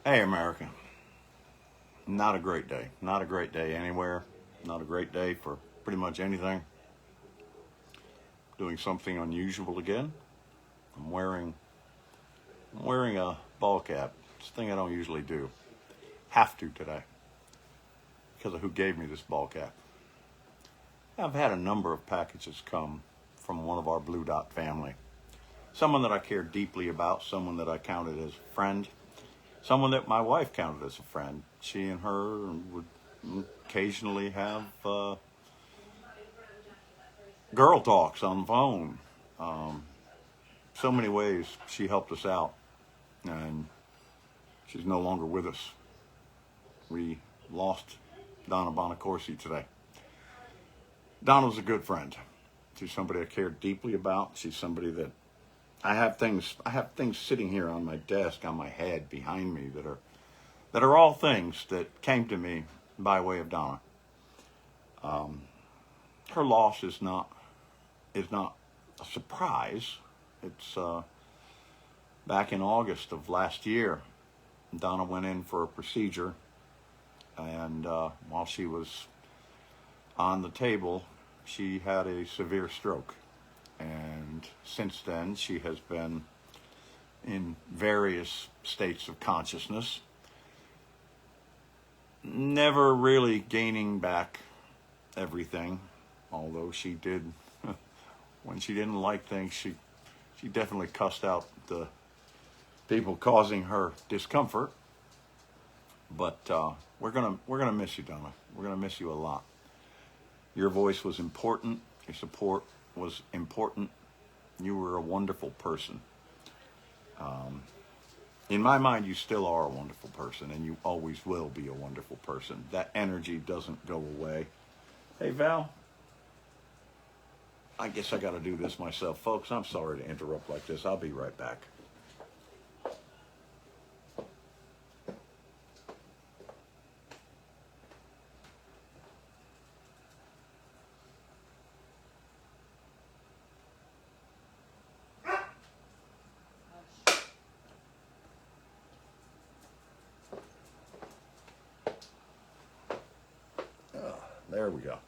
Hey, America. Not a great day. Not a great day anywhere. Not a great day for pretty much anything. Doing something unusual again. I'm wearing a ball cap. It's a thing I don't usually do. Have to today because of who gave me this ball cap. I've had a number of packages come from one of our Blue Dot family. Someone that I care deeply about, someone that I counted as a friend, someone that my wife counted as a friend. She and her would occasionally have girl talks on the phone. So many ways she helped us out, and she's no longer with us. We lost Donna Bonacorsi today. Donna's a good friend. She's somebody I care deeply about. She's somebody that I have things sitting here on my desk, on my head, behind me that are all things that came to me by way of Donna. Her loss is not a surprise. It's back in August of last year, Donna went in for a procedure, and while she was on the table, she had a severe stroke. And since then, she has been in various states of consciousness, never really gaining back everything, although she did, when she didn't like things, she definitely cussed out the people causing her discomfort. But we're gonna miss you, Donna. We're gonna miss you a lot. Your voice was important. Your support was important. You were a wonderful person. In my mind, you still are a wonderful person, and you always will be a wonderful person. That energy doesn't go away. Hey, Val, I guess I got to do this myself. Folks, I'm sorry to interrupt like this. I'll be right back. There we go.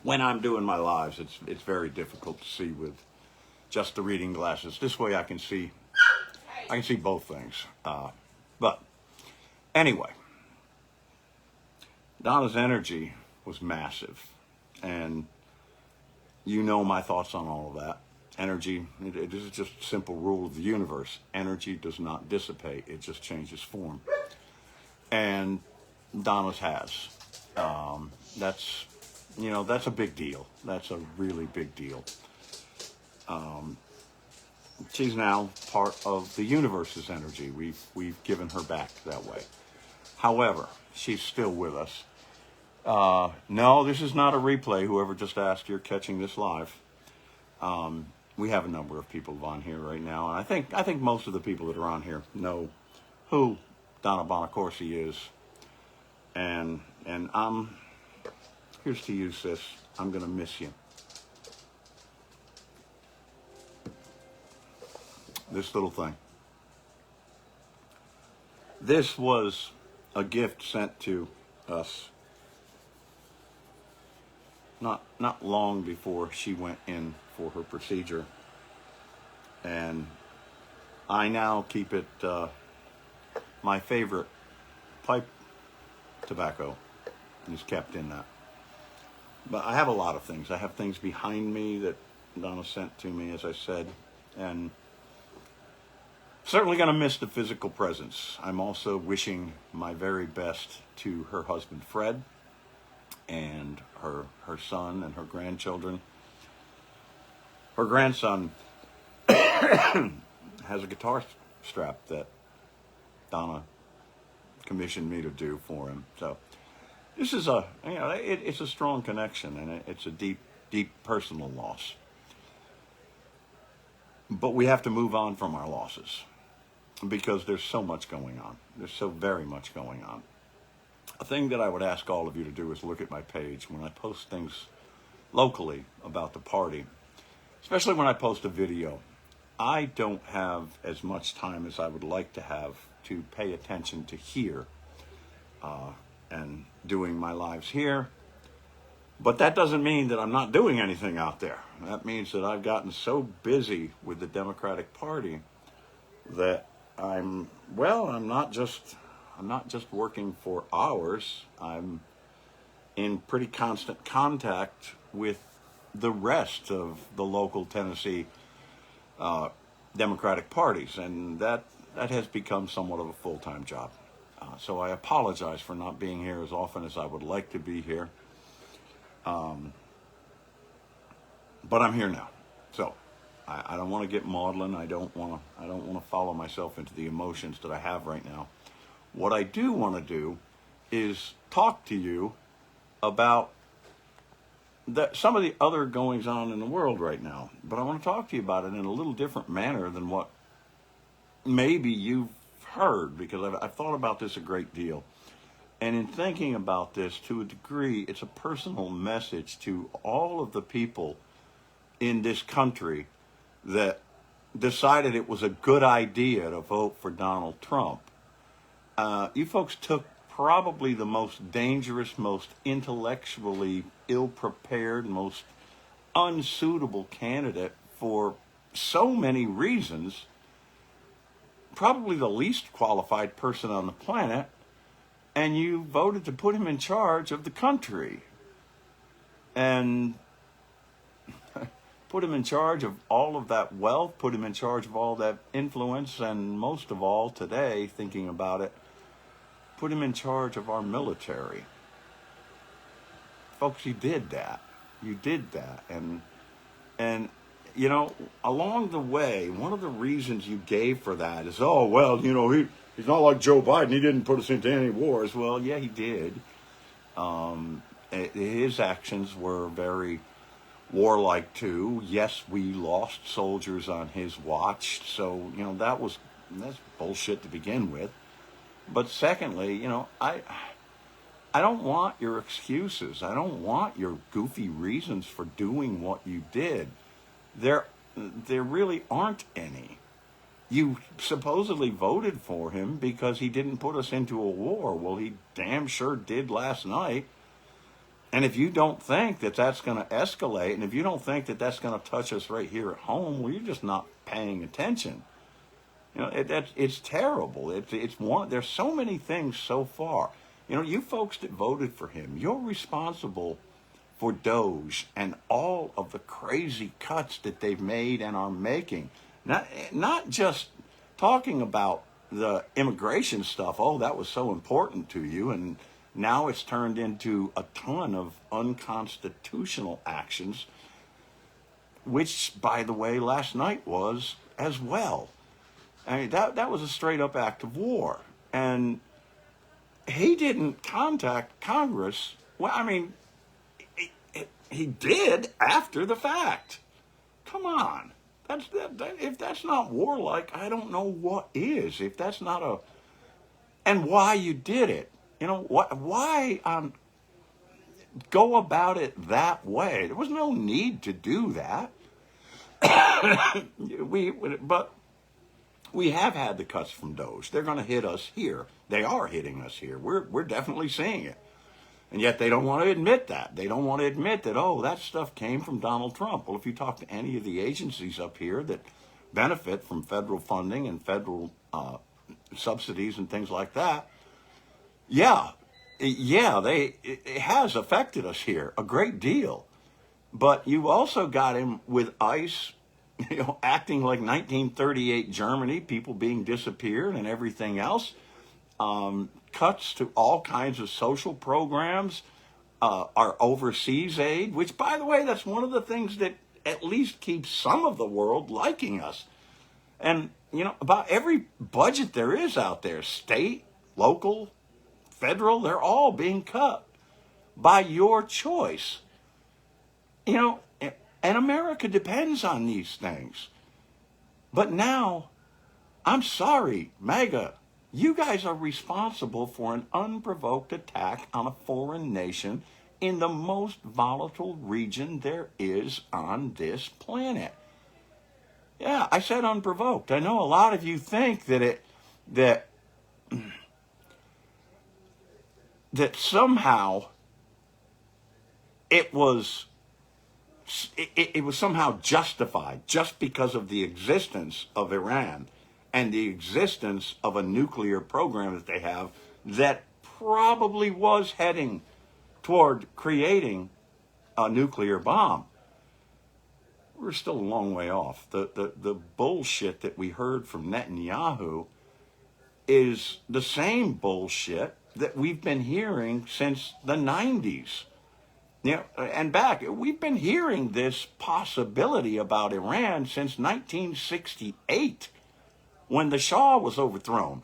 When I'm doing my lives, it's very difficult to see with just the reading glasses. This way I can see both things. But anyway, Donna's energy was massive, and you know my thoughts on all of that. Energy, it is just a simple rule of the universe. Energy does not dissipate; it just changes form. And Donna's has. That's a big deal. That's a really big deal. She's now part of the universe's energy. We've given her back that way. However, she's still with us. No, this is not a replay. Whoever just asked, you're catching this live. We have a number of people on here right now, and I think most of the people that are on here know who Donna Bonacorsi is. And here's to you, sis. I'm going to miss you. This little thing. This was a gift sent to us not long before she went in for her procedure. And I now keep it my favorite pipe tobacco is kept in that. But I have a lot of things. I have things behind me that Donna sent to me, as I said, and certainly going to miss the physical presence. I'm also wishing my very best to her husband, Fred, and her son and her grandchildren. Her grandson has a guitar strap that Donna commissioned me to do for him. So this is it's a strong connection, and it's a deep personal loss. But we have to move on from our losses because there's so much going on. There's so very much going on. A thing that I would ask all of you to do is look at my page when I post things locally about the party, especially when I post a video. I don't have as much time as I would like to have to pay attention to here and doing my lives here. But that doesn't mean that I'm not doing anything out there. That means that I've gotten so busy with the Democratic Party that I'm not just working for hours. I'm in pretty constant contact with the rest of the local Tennessee Democratic parties, and that has become somewhat of a full-time job. So I apologize for not being here as often as I would like to be here. But I'm here now. So I don't want to get maudlin. I don't want to follow myself into the emotions that I have right now. What I do want to do is talk to you about some of the other goings on in the world right now. But I want to talk to you about it in a little different manner than what maybe you've heard, because I've thought about this a great deal. And in thinking about this, to a degree, it's a personal message to all of the people in this country that decided it was a good idea to vote for Donald Trump. You folks took probably the most dangerous, most intellectually ill-prepared, most unsuitable candidate for so many reasons, probably the least qualified person on the planet, and you voted to put him in charge of the country. And put him in charge of all of that wealth, put him in charge of all that influence, and most of all today, thinking about it, put him in charge of our military. Folks, you did that. You did that. And you know, along the way, one of the reasons you gave for that is, oh, well, you know, he's not like Joe Biden. He didn't put us into any wars. Well, yeah, he did. His actions were very warlike too. Yes, we lost soldiers on his watch. So, you know, that's bullshit to begin with. But secondly, you know, I don't want your excuses. I don't want your goofy reasons for doing what you did. There really aren't any. You supposedly voted for him because he didn't put us into a war. Well, he damn sure did last night. And if you don't think that that's going to escalate, and if you don't think that that's going to touch us right here at home, well, you're just not paying attention. You know, it's terrible. There's so many things so far. You know, you folks that voted for him, you're responsible for Doge and all of the crazy cuts that they've made and are making. Not just talking about the immigration stuff. Oh, that was so important to you, and now it's turned into a ton of unconstitutional actions, which, by the way, last night was as well. I mean, that was a straight up act of war. And he didn't contact Congress. Well, I mean, he did after the fact. Come on. If that's not warlike, I don't know what is. If that's not and why you did it. You know, why go about it that way? There was no need to do that. But we have had the cuts from Doge. They're going to hit us here. They are hitting us here. We're definitely seeing it. And yet they don't want to admit that. They don't want to admit that, oh, that stuff came from Donald Trump. Well, if you talk to any of the agencies up here that benefit from federal funding and federal subsidies and things like that, it has affected us here a great deal. But you also got him with ICE, you know, acting like 1938 Germany, people being disappeared and everything else. Cuts to all kinds of social programs, our overseas aid, which, by the way, that's one of the things that at least keeps some of the world liking us. And, you know, about every budget there is out there, state, local, federal, they're all being cut by your choice. You know, and America depends on these things. But now, I'm sorry, MAGA, you guys are responsible for an unprovoked attack on a foreign nation in the most volatile region there is on this planet. Yeah, I said unprovoked. I know a lot of you think that that somehow it was it was somehow justified just because of the existence of Iran and the existence of a nuclear program that they have that probably was heading toward creating a nuclear bomb. We're still a long way off. The bullshit that we heard from Netanyahu is the same bullshit that we've been hearing since the 90s. Yeah, and back, we've been hearing this possibility about Iran since 1968 when the Shah was overthrown.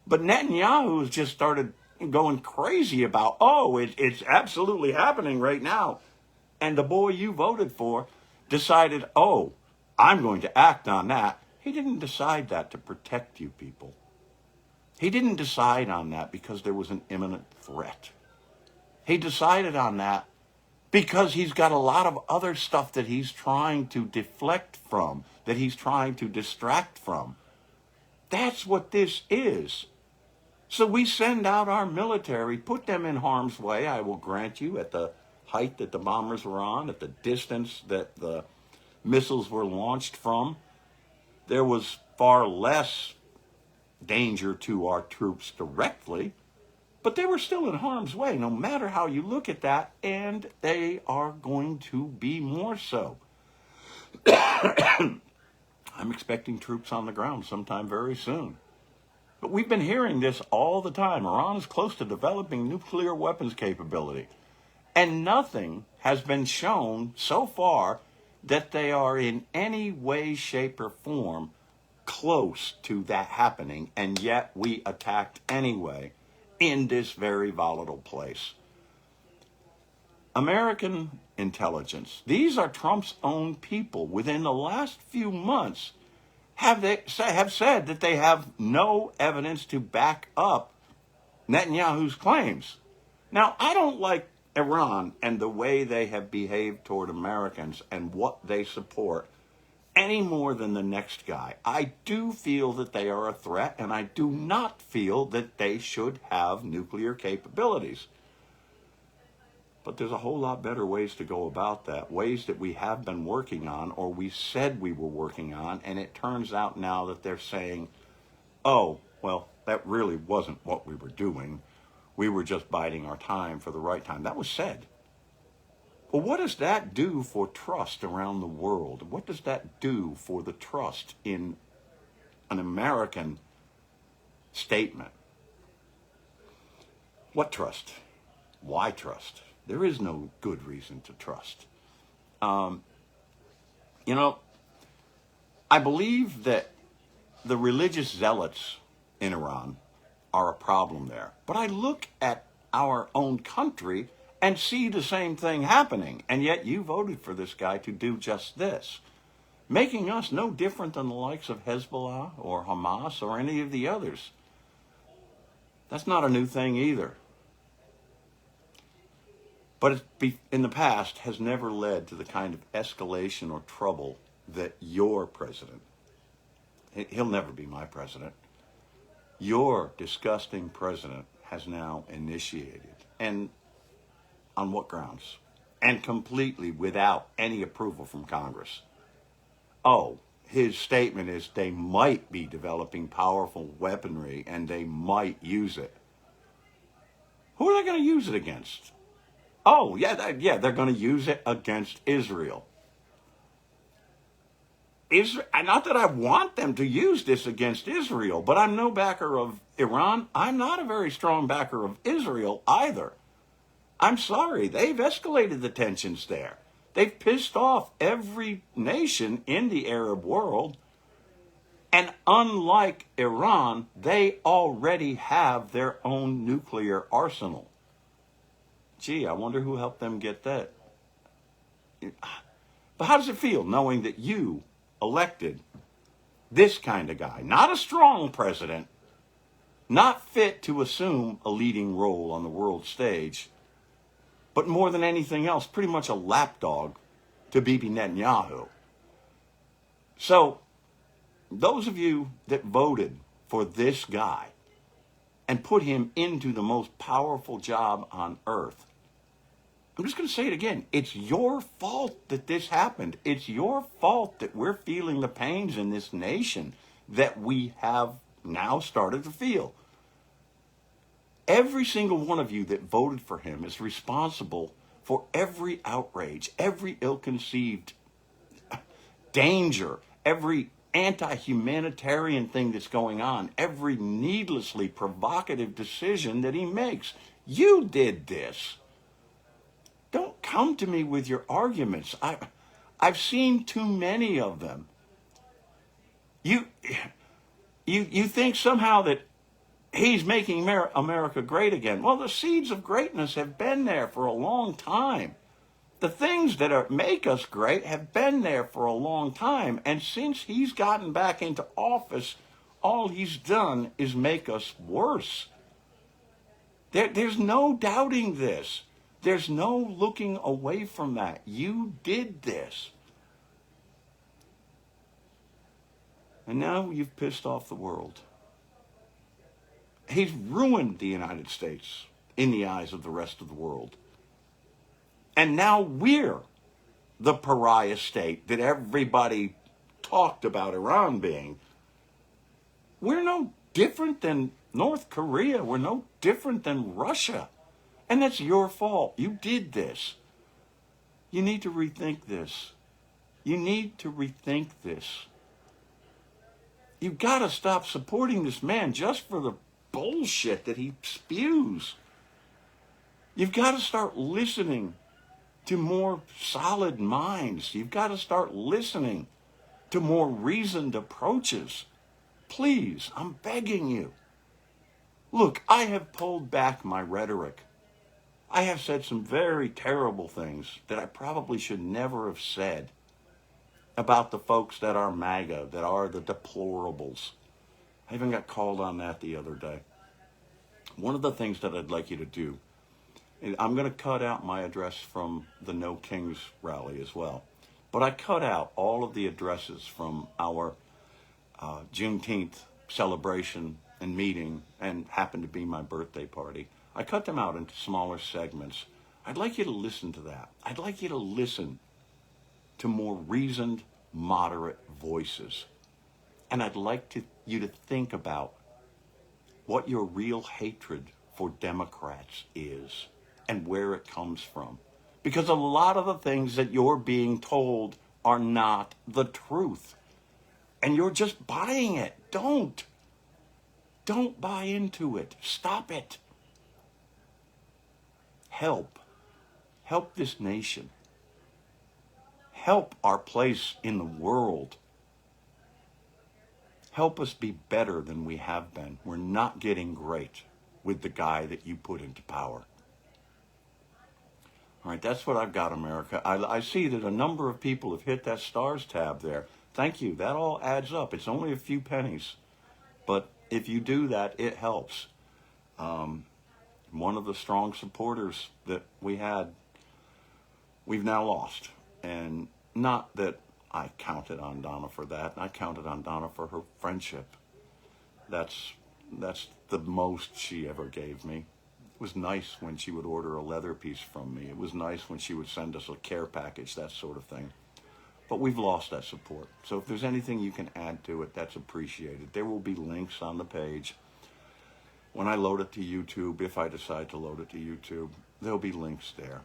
But Netanyahu has just started going crazy about, it's absolutely happening right now. And the boy you voted for decided, I'm going to act on that. He didn't decide that to protect you people. He didn't decide on that because there was an imminent threat. He decided on that because he's got a lot of other stuff that he's trying to deflect from, that he's trying to distract from. That's what this is. So we send out our military, put them in harm's way, I will grant you, at the height that the bombers were on, at the distance that the missiles were launched from. There was far less danger to our troops directly, but they were still in harm's way, no matter how you look at that, and they are going to be more so. I'm expecting troops on the ground sometime very soon. But we've been hearing this all the time. Iran is close to developing nuclear weapons capability. And nothing has been shown so far that they are in any way, shape, or form close to that happening. And yet we attacked anyway in this very volatile place. American intelligence, these are Trump's own people, within the last few months have said that they have no evidence to back up Netanyahu's claims. Now, I don't like Iran and the way they have behaved toward Americans and what they support any more than the next guy. I do feel that they are a threat, and I do not feel that they should have nuclear capabilities. But there's a whole lot better ways to go about that, ways that we have been working on, or we said we were working on, and it turns out now that they're saying, that really wasn't what we were doing. We were just biding our time for the right time. That was said. Well, what does that do for trust around the world? What does that do for the trust in an American statement? What trust? Why trust? There is no good reason to trust. I believe that the religious zealots in Iran are a problem there. But I look at our own country and see the same thing happening. And yet you voted for this guy to do just this, making us no different than the likes of Hezbollah or Hamas or any of the others. That's not a new thing either. But it in the past has never led to the kind of escalation or trouble that your president, he'll never be my president, your disgusting president has now initiated. And on what grounds? And completely without any approval from Congress. His statement is they might be developing powerful weaponry and they might use it. Who are they going to use it against? They're going to use it against Israel. Not that I want them to use this against Israel, but I'm no backer of Iran. I'm not a very strong backer of Israel either. I'm sorry, they've escalated the tensions there. They've pissed off every nation in the Arab world. And unlike Iran, they already have their own nuclear arsenal. Gee, I wonder who helped them get that. But how does it feel knowing that you elected this kind of guy, not a strong president, not fit to assume a leading role on the world stage, but more than anything else, pretty much a lapdog to Bibi Netanyahu? So those of you that voted for this guy and put him into the most powerful job on earth, I'm just going to say it again. It's your fault that this happened. It's your fault that we're feeling the pains in this nation that we have now started to feel. Every single one of you that voted for him is responsible for every outrage, every ill-conceived danger, every anti-humanitarian thing that's going on, every needlessly provocative decision that he makes. You did this. Don't come to me with your arguments. I've seen too many of them. You think somehow that he's making America great again. Well, the seeds of greatness have been there for a long time. The things that make us great have been there for a long time. And since he's gotten back into office, all he's done is make us worse. There's no doubting this. There's no looking away from that. You did this. And now you've pissed off the world. He's ruined the United States in the eyes of the rest of the world. And now we're the pariah state that everybody talked about Iran being. We're no different than North Korea. We're no different than Russia. And that's your fault. You did this. You need to rethink this. You need to rethink this. You've got to stop supporting this man just for the bullshit that he spews. You've got to start listening to more solid minds. You've got to start listening to more reasoned approaches. Please, I'm begging you. Look, I have pulled back my rhetoric. I have said some very terrible things that I probably should never have said about the folks that are MAGA, that are the deplorables. I even got called on that the other day. One of the things that I'd like you to do, and I'm going to cut out my address from the No Kings rally as well, but I cut out all of the addresses from our Juneteenth celebration and meeting, and happened to be my birthday party. I cut them out into smaller segments. I'd like you to listen to that. I'd like you to listen to more reasoned, moderate voices. And I'd like you to think about what your real hatred for Democrats is and where it comes from. Because a lot of the things that you're being told are not the truth. And you're just buying it. Don't buy into it. Stop it. Help this nation. Help our place in the world. Help us be better than we have been. We're not getting great with the guy that you put into power. All right, that's what I've got, America. I see that a number of people have hit that stars tab there. Thank you. That all adds up. It's only a few pennies. But if you do that, it helps. One of the strong supporters that we had, we've now lost. And not that I counted on Donna for that. I counted on Donna for her friendship. That's the most she ever gave me. It was nice when she would order a leather piece from me. It was nice when she would send us a care package, that sort of thing. But we've lost that support. So if there's anything you can add to it, that's appreciated. There will be links on the page. When I load it to YouTube, if I decide to load it to YouTube, there'll be links there.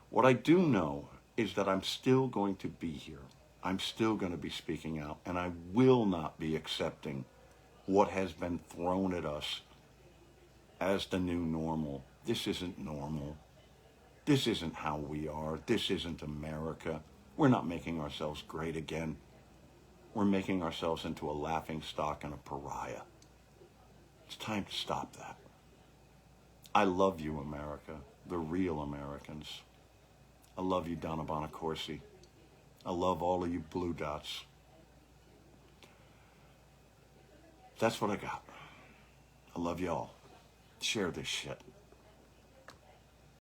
What I do know is that I'm still going to be here. I'm still going to be speaking out, and I will not be accepting what has been thrown at us as the new normal. This isn't normal. This isn't how we are. This isn't America. We're not making ourselves great again. We're making ourselves into a laughingstock and a pariah. It's time to stop that. I love you, America, the real Americans. I love you, Donna Bonacorsi. I love all of you blue dots. That's what I got. I love y'all. Share this shit.